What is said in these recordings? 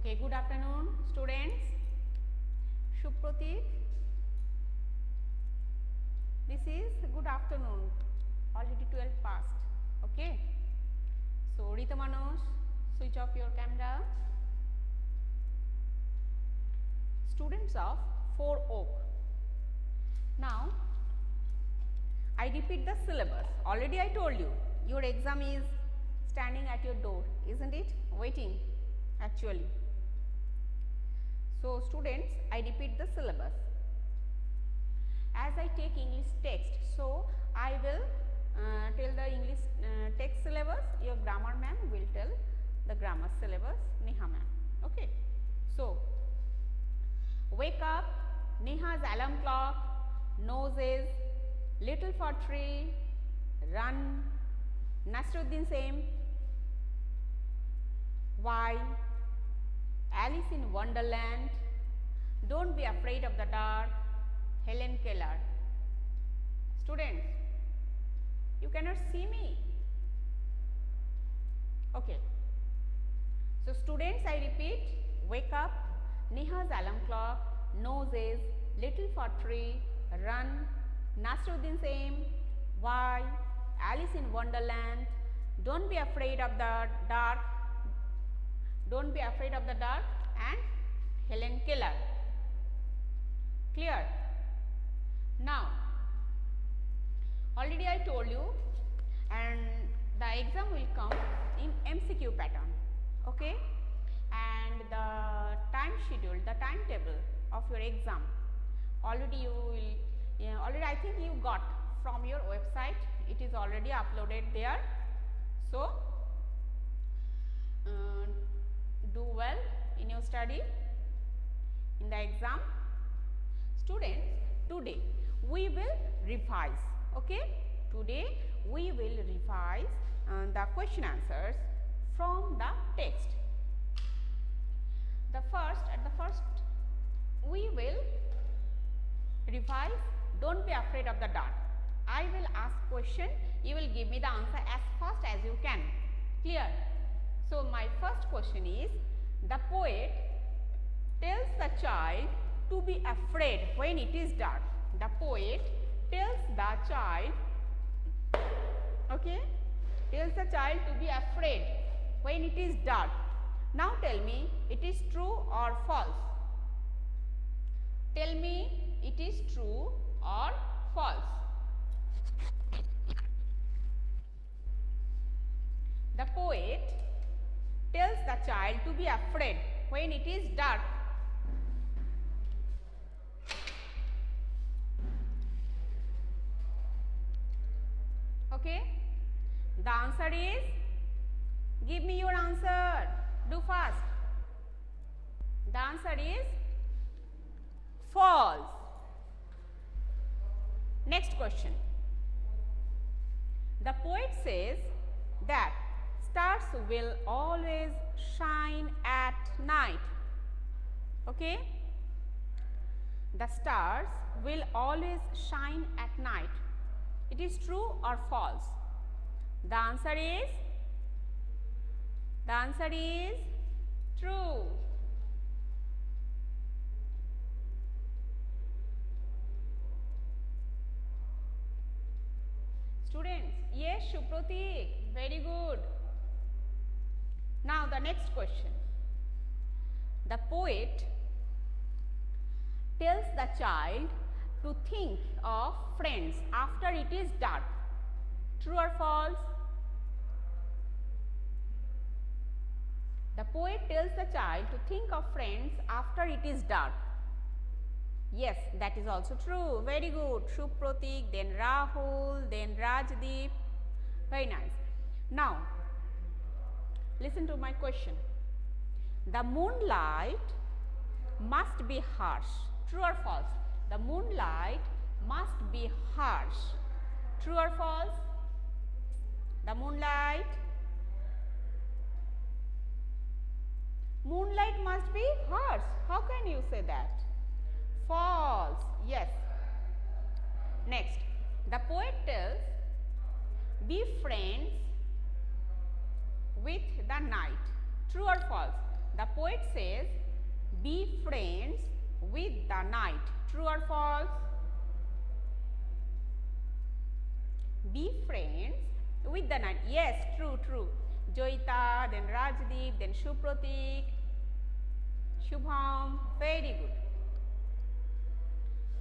Okay, good afternoon students. Supratik. This is good afternoon, already 12 past. Okay. So Rita Manoj, switch off your camera. Students of 4 Oak. Now I repeat the syllabus. Already I told you, your exam is standing at your door, isn't it? Waiting actually. So students, I repeat the syllabus. As I take English text, so I will tell the English text syllabus, your grammar ma'am will tell the grammar syllabus, Neha ma'am. Okay. So, wake up, Neha's alarm clock, noses, little for tree, run, Nasruddin same, why, Alice in Wonderland, don't be afraid of the dark, Helen Keller. Students, you cannot see me. Okay. So students, I repeat, wake up, Neha's alarm clock, noses, little for tree, run, Nasruddin same, why, Alice in Wonderland, don't be afraid of the dark, don't be afraid of the dark, and Helen Keller. Clear? Now, already I told you, and the exam will come in MCQ pattern, okay? And the time schedule, the timetable of your exam, already you will, already I think you got from your website, it is already uploaded there. So, do well in your study in the exam. Students, today we will revise, okay? Today we will revise the question answers from the text. At the first we will revise, don't be afraid of the dark. I will ask question, you will give me the answer as fast as you can. Clear? So my first question is, the poet tells the child to be afraid when it is dark. The poet tells the child, okay, tells the child to be afraid when it is dark. Now tell me, it is true or false? Tell me, it is true or false? The poet tells the child to be afraid when it is dark. Okay, the answer is, give me your answer, do fast. The answer is false. Next question. The poet says that stars will always shine at night. Okay, the stars will always shine at night. It is true or false? The answer is true. Students, yes, Supratik, very good. Now the next question. The poet tells the child to think of friends after it is dark. True or false? The poet tells the child to think of friends after it is dark. Yes, that is also true. Very good. Supratik, then Rahul, then Rajdeep. Very nice. Now, listen to my question. The moonlight must be harsh. True or false? The moonlight must be harsh. True or false? The moonlight must be harsh. How can you say that? False. Yes. Next, the poet tells, be friends with the night. True or false? The poet says, be friends with the night. True or false? Be friends with the night. Yes, true, true. Joita, then Rajdeep, then Shupratik, Shubham. Very good.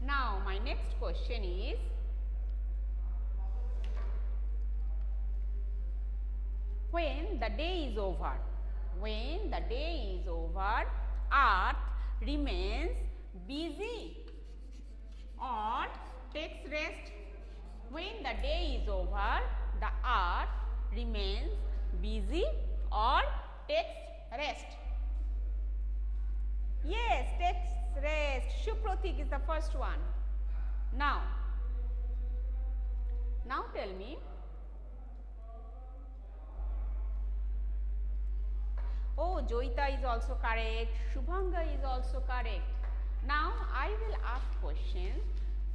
Now, my next question is, when the day is over, when the day is over, earth remains busy or takes rest. When the day is over, the earth remains busy or takes rest. Yes, takes rest. Shupratik is the first one. Now tell me. Oh, Joita is also correct. Shubhanga is also correct. Now I will ask questions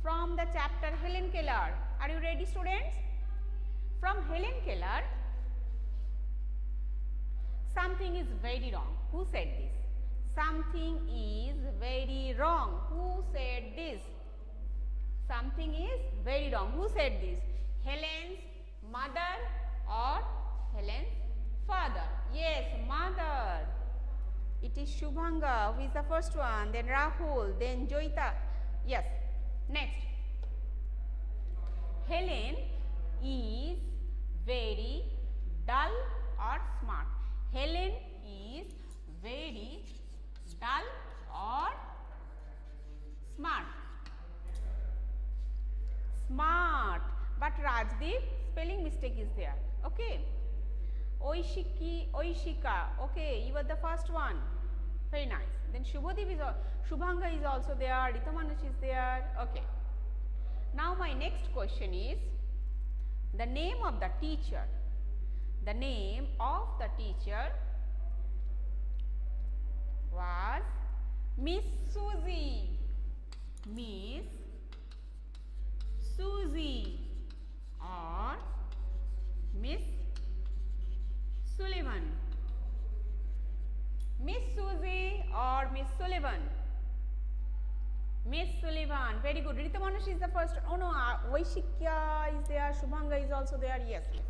from the chapter Helen Keller. Are you ready, students? From Helen Keller, something is very wrong. Who said this? Something is very wrong. Who said this? Something is very wrong. Who said this? Helen's mother or Helen's father? Yes, mother. It is Shubhanga who is the first one, then Rahul, then Joita. Yes. Next. Helen is very dull or smart? Helen is very dull or smart? Smart. But Rajdeep, spelling mistake is there. Okay. Oishika. Okay, you were the first one. Very nice. Then Shubhanga is also there. Ritamanush is there. Okay. Now my next question is the name of the teacher. The name of the teacher was Miss Susie. Miss Susie or Miss Sullivan. Miss Susie or Miss Sullivan? Miss Sullivan. Very good. Ritamanush is the first. Oh no, Vaishikya is there. Shubhanga is also there. Yes, yes.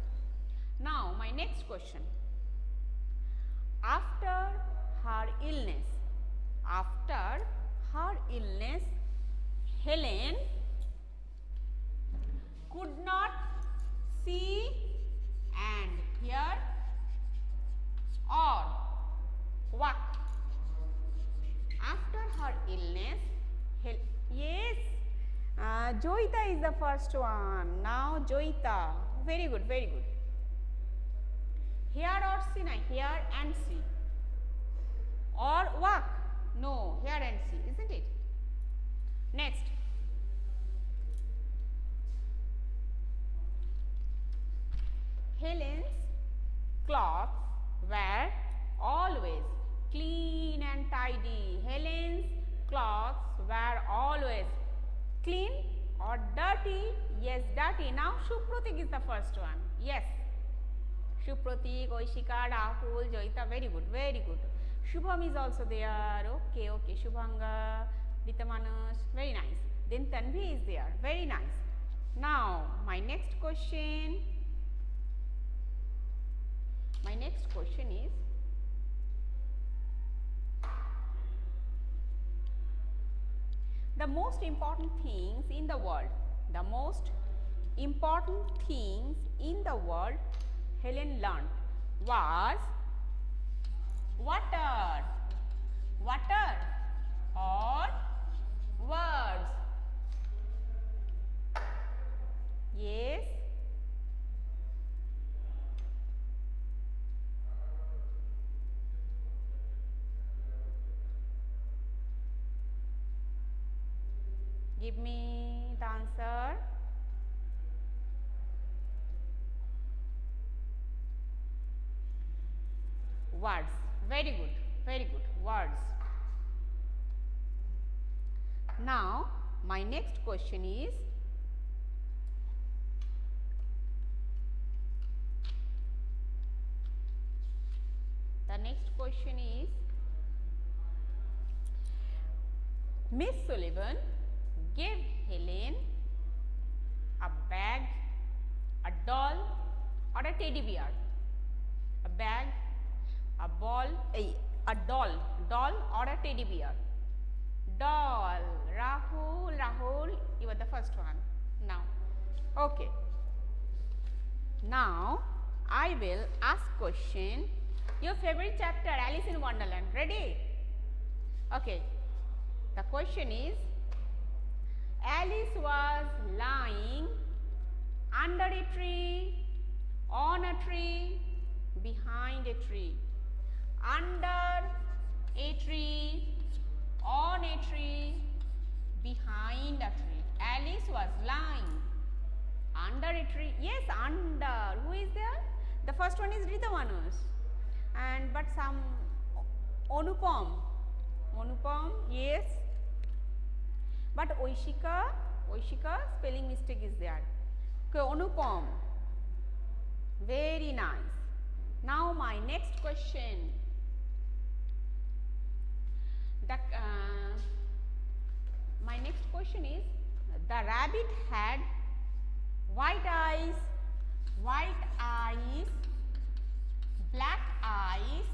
Now, my next question. After her illness, Helen could not see and hear or walk. After her illness, yes, Joita is the first one. Now Joita. Very good, very good. Hear or see? Na, hear and see. Or walk? No, hear and see, isn't it? Next. Helen's clothes were always clean and tidy. Helen's clothes were always clean or dirty? Yes, dirty. Now Shupratik is the first one. Yes. Shupratik, Oishika, Rahul, Joita. Very good, very good. Shubham is also there. Okay, okay. Shubhanga, Ritamanush. Very nice. Then Tanvi is there. Very nice. Now, my next question. My next question is, the most important things in the world, the most important things in the world Helen learned was water, water or words. Yes. Give me the answer. Words. Very good. Very good. Words. Now, my next question is, the next question is, Miss Sullivan gave Helen a bag, a doll or a teddy bear. A bag, a ball, a doll or a teddy bear. Doll. Rahul, you are the first one. Now, okay. Now, I will ask question. Your favorite chapter, Alice in Wonderland. Ready? Okay. The question is, Alice was lying under a tree, on a tree, behind a tree. Under a tree, on a tree, behind a tree. Alice was lying under a tree. Yes, under. Who is there? The first one is Ridhavanus. And but some Anupam. Anupam, yes. But Oishika spelling mistake is there. Okay, Anupam. Very nice. Now my next question. My next question is, the rabbit had white eyes, black eyes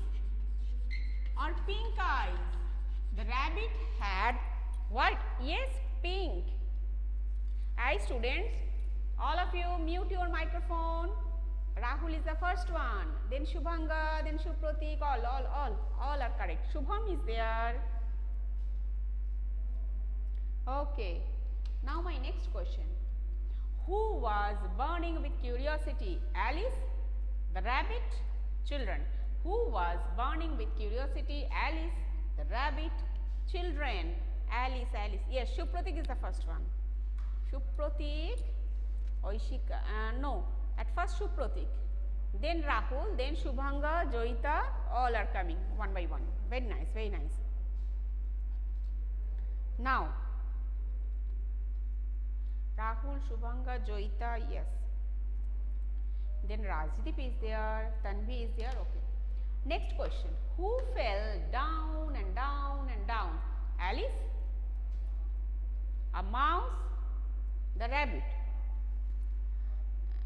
or pink eyes? The rabbit had what? Yes, pink. Hi students, all of you mute your microphone. Rahul is the first one, then Shubhanga, then Shupratik, all are correct. Shubham is there. Okay, now my next question. Who was burning with curiosity? Alice, the rabbit, children. Who was burning with curiosity? Alice, the rabbit, children. Alice. Yes, Shupratik is the first one. Shupratik, Oishika, no. At first Shupratik, then Rahul, then Shubhanga, Joyita, all are coming one by one. Very nice, very nice. Now, Rahul, Shubhanga, Joyita, yes. Then Rajdeep is there, Tanvi is there, okay. Next question. Who fell down and down and down? Alice? A mouse? The rabbit?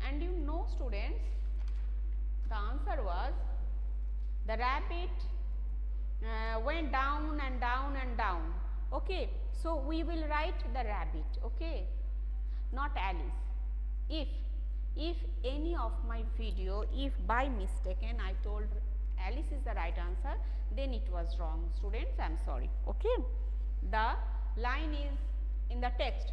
And you know students, the answer was the rabbit went down and down and down. Okay, so we will write the rabbit, okay, not Alice. If any of my video, if by mistaken I told Alice is the right answer, then it was wrong. Students, I am sorry, okay. The line is in the text.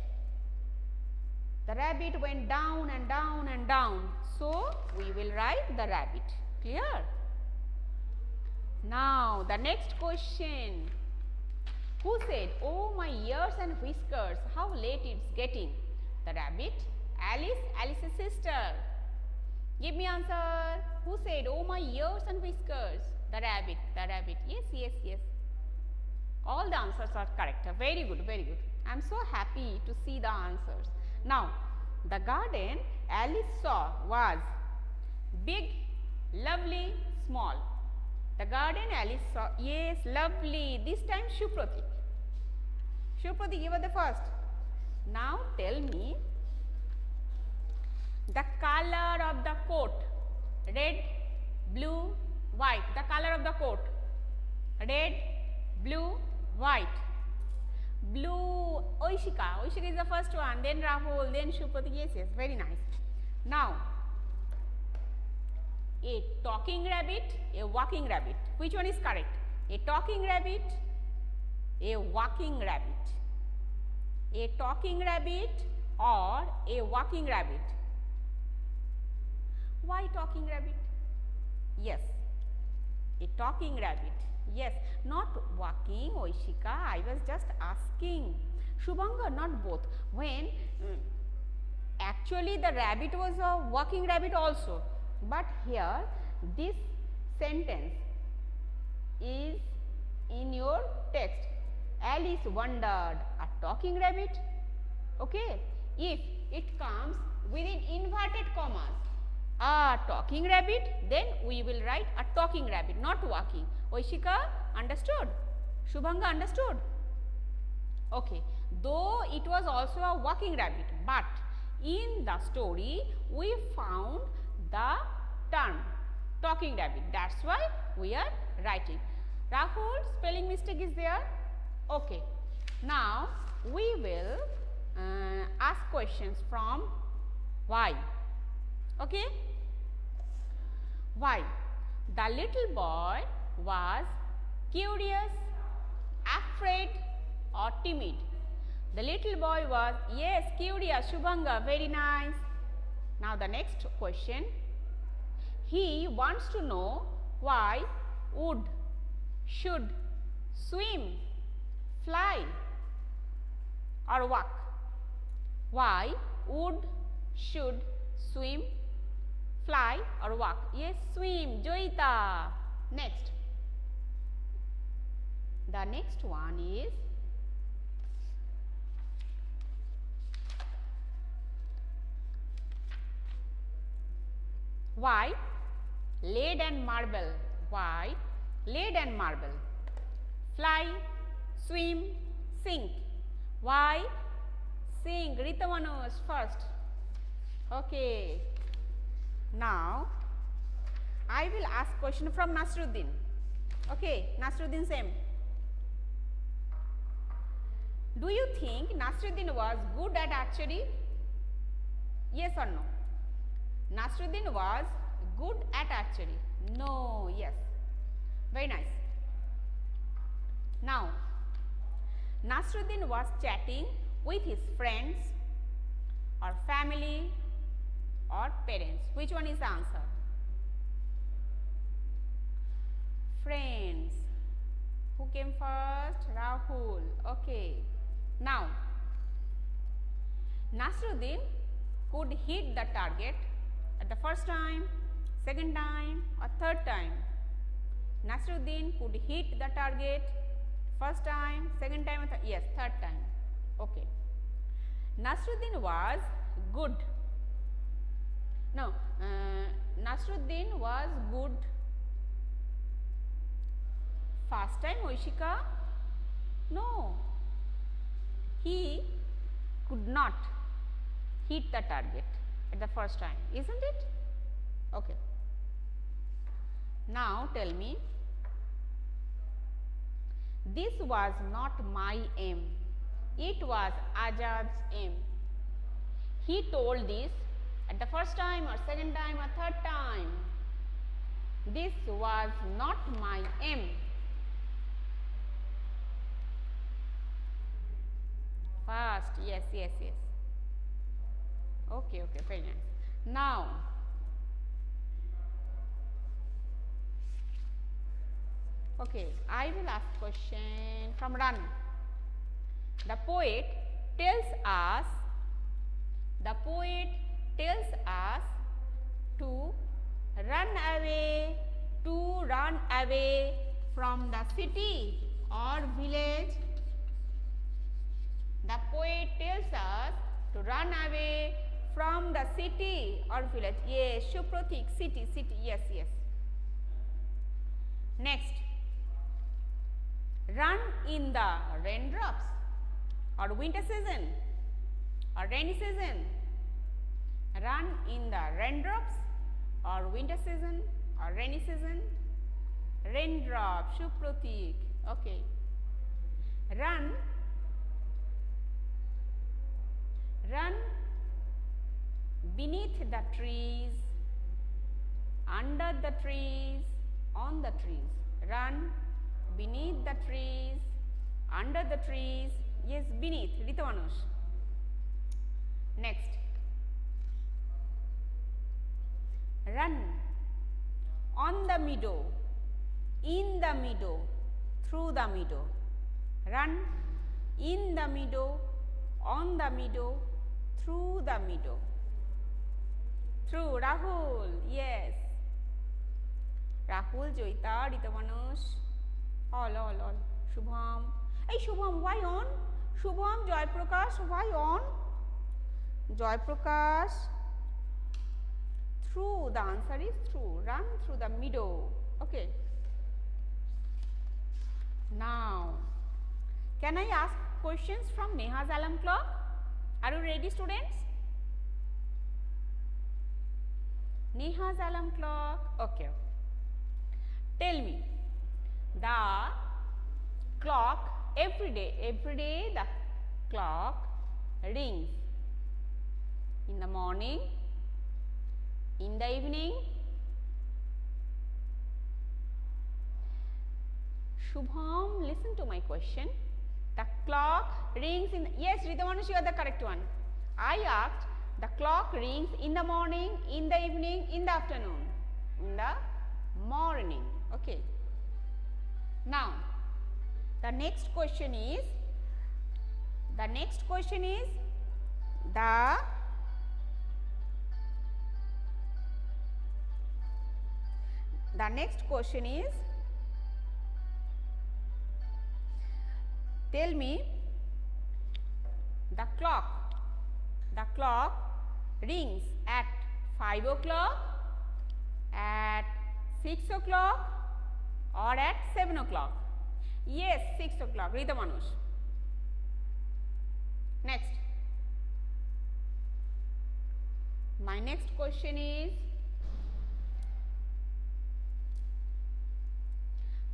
The rabbit went down and down and down. So, we will write the rabbit. Clear? Now, the next question. Who said, oh my ears and whiskers, how late it's getting? The rabbit, Alice, Alice's sister. Give me answer. Who said, oh my ears and whiskers? The rabbit, yes. All the answers are correct. Very good, very good. I am so happy to see the answers. Now, the garden Alice saw was big, lovely, small. The garden Alice saw, yes, lovely. This time Shupratik. Shupratik, you were the first. Now, tell me the color of the coat. Red, blue, white. The color of the coat. Red, blue, white. Blue, Oishika is the first one, then Rahul, then Shupratik, yes, very nice. Now, a talking rabbit, a walking rabbit, which one is correct? A talking rabbit, a walking rabbit. A talking rabbit or a walking rabbit? Why talking rabbit? Yes, a talking rabbit. Yes, not walking, Oishika, I was just asking. Shubhanga, not both. When actually the rabbit was a walking rabbit also. But here this sentence is in your text. Alice wondered, a talking rabbit? Okay, if it comes within inverted commas, a talking rabbit, then we will write a talking rabbit, not walking. Oishika, understood? Shubhanga, understood? Okay, though it was also a walking rabbit, but in the story we found the term talking rabbit. That's why we are writing. Rahul, spelling mistake is there? Okay. Now we will ask questions from why. Okay? Why? The little boy was curious, afraid, or timid. The little boy was, yes, curious, Shubhanga, very nice. Now the next question. He wants to know why would, should, swim, fly, or walk. Why would, should, swim, fly, or walk? Yes, swim, Joita. Next. The next one is why lead and marble. Why lead and marble. Fly, swim, sink. Why sink? Ritamanus first. Okay. Now I will ask question from Nasruddin. Okay, Nasruddin same. Do you think Nasruddin was good at archery? Yes or no? Nasruddin was good at archery. No, yes. Very nice. Now, Nasruddin was chatting with his friends or family or parents. Which one is the answer? Friends. Who came first? Rahul. Okay. Now, Nasruddin could hit the target at the first time, second time, or third time. Nasruddin could hit the target first time, second time, or yes, third time. Okay. Nasruddin was good. No, Nasruddin was good first time, Oishika? No. He could not hit the target at the first time, isn't it? Okay. Now tell me, this was not my aim, it was Azad's aim. He told this at the first time or second time or third time. This was not my aim. Fast, yes, yes, yes. Okay, okay, very nice. Now, okay, I will ask question from Ran. The poet tells us to run away from the city or village. The poet tells us to run away from the city or village. Yes, Shupratik, city, yes, yes. Next, run in the raindrops or winter season or rainy season. Run in the raindrops or winter season or rainy season. Raindrop, Shupratik. Okay. Run beneath the trees, under the trees, on the trees. Run beneath the trees, under the trees. Yes, beneath, Ritavanush. Next, run on the meadow, in the meadow, through the meadow. Run in the meadow, on the meadow, through the meadow. Through, Rahul, yes. Rahul, Joita, Ritavanush, all. Shubham. Hey Shubham, why on? Shubham, Joy Prakash, why on? Joy Prakash. Through, the answer is through. Run through the meadow. Okay. Now, can I ask questions from Neha's alarm clock. Are you ready, students? Neha's alarm clock. Okay. Tell me, the clock every day the clock rings in the morning, in the evening. Shubham, listen to my question. The clock rings in, yes, Ridhamanush, you are the correct one. I asked, the clock rings in the morning, in the evening, in the afternoon. In the morning. Okay. Now, the next question is, the next question is, tell me, the clock rings at 5 o'clock, at 6 o'clock or at 7 o'clock. Yes, 6 o'clock, Ridhamanush. Next. My next question is,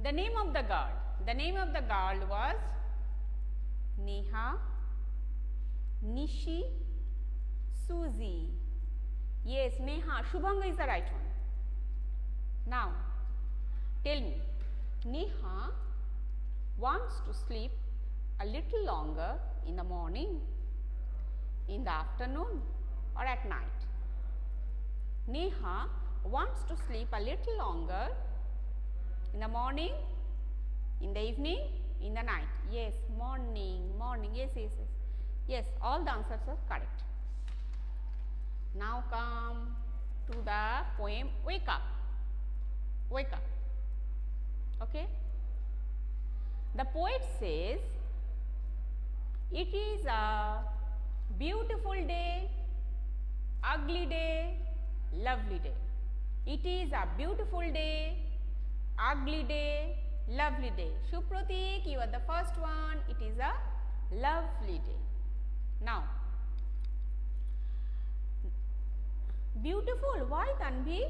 the name of the girl. The name of the girl was Neha, Nishi, Susie. Yes, Neha. Shubhanga is the right one. Now, tell me, Neha wants to sleep a little longer in the morning, in the afternoon or at night. Neha wants to sleep a little longer in the morning, in the evening, in the night. Yes, morning. Yes. Yes, all the answers are correct. Now come to the poem Wake Up. Wake up. Okay. The poet says, it is a beautiful day, ugly day, lovely day. It is a beautiful day, ugly day, lovely day. Shupratik, you are the first one. It is a lovely day. Now, beautiful. Why, Tanvi?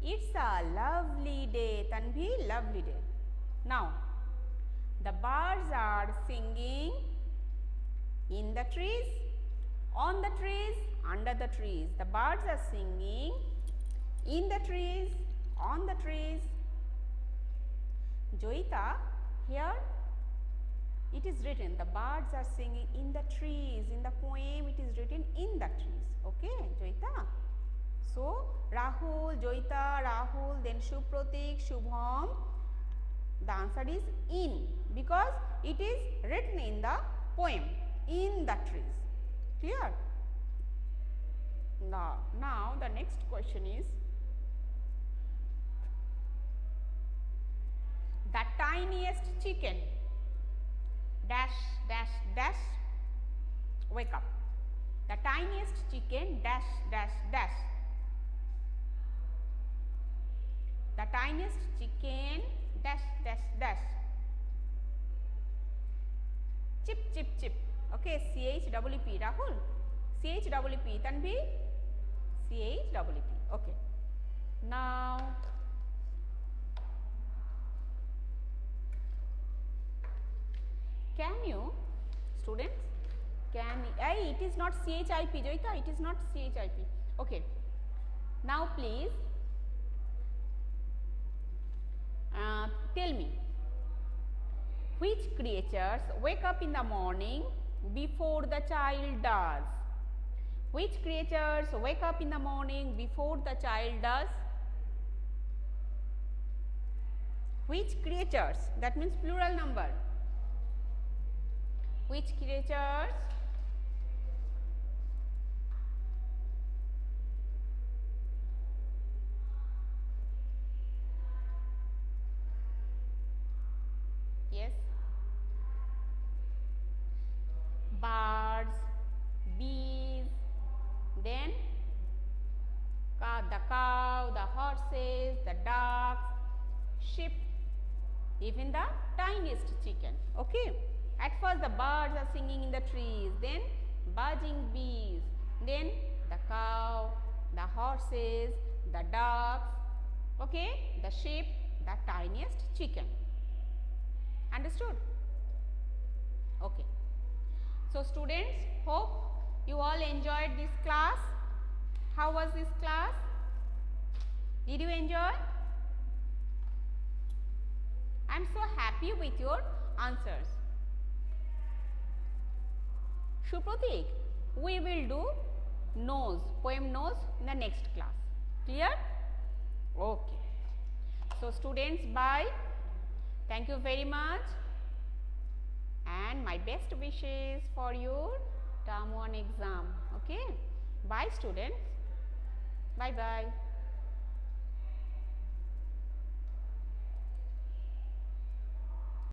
It's a lovely day, Tanvi, lovely day. Now, the birds are singing in the trees, on the trees, under the trees. The birds are singing in the trees, on the trees. Joita, here it is written, the birds are singing in the trees. In the poem, it is written in the trees. Okay, Joita. So, Rahul, Joita, Rahul, then Shupratik, Shubham. The answer is in, because it is written in the poem, in the trees. Clear? Now the next question is, the tiniest chicken dash dash dash wake up. The tiniest chicken dash dash dash. The tiniest chicken dash dash dash. Chip chip chip. Okay, CHEEP, Rahul. CHEEP, Tanvi. CHEEP. Okay. Now, can you, students, it is not CHIP, Joita, it is not CHIP. Okay. Now, please, tell me, which creatures wake up in the morning before the child does? Which creatures wake up in the morning before the child does? Which creatures? That means plural number. Which creatures? Yes. Birds, bees, then the cow, the horses, the ducks, sheep, even the tiniest chicken. Okay. At first the birds are singing in the trees, then buzzing bees, then the cow, the horses, the ducks, okay, the sheep, the tiniest chicken. Understood? Okay. So students, hope you all enjoyed this class. How was this class? Did you enjoy? I am so happy with your answers. Supratik, we will do nose, poem nose in the next class. Clear? Okay. So students, bye. Thank you very much. And my best wishes for your term 1 exam. Okay. Bye students. Bye bye.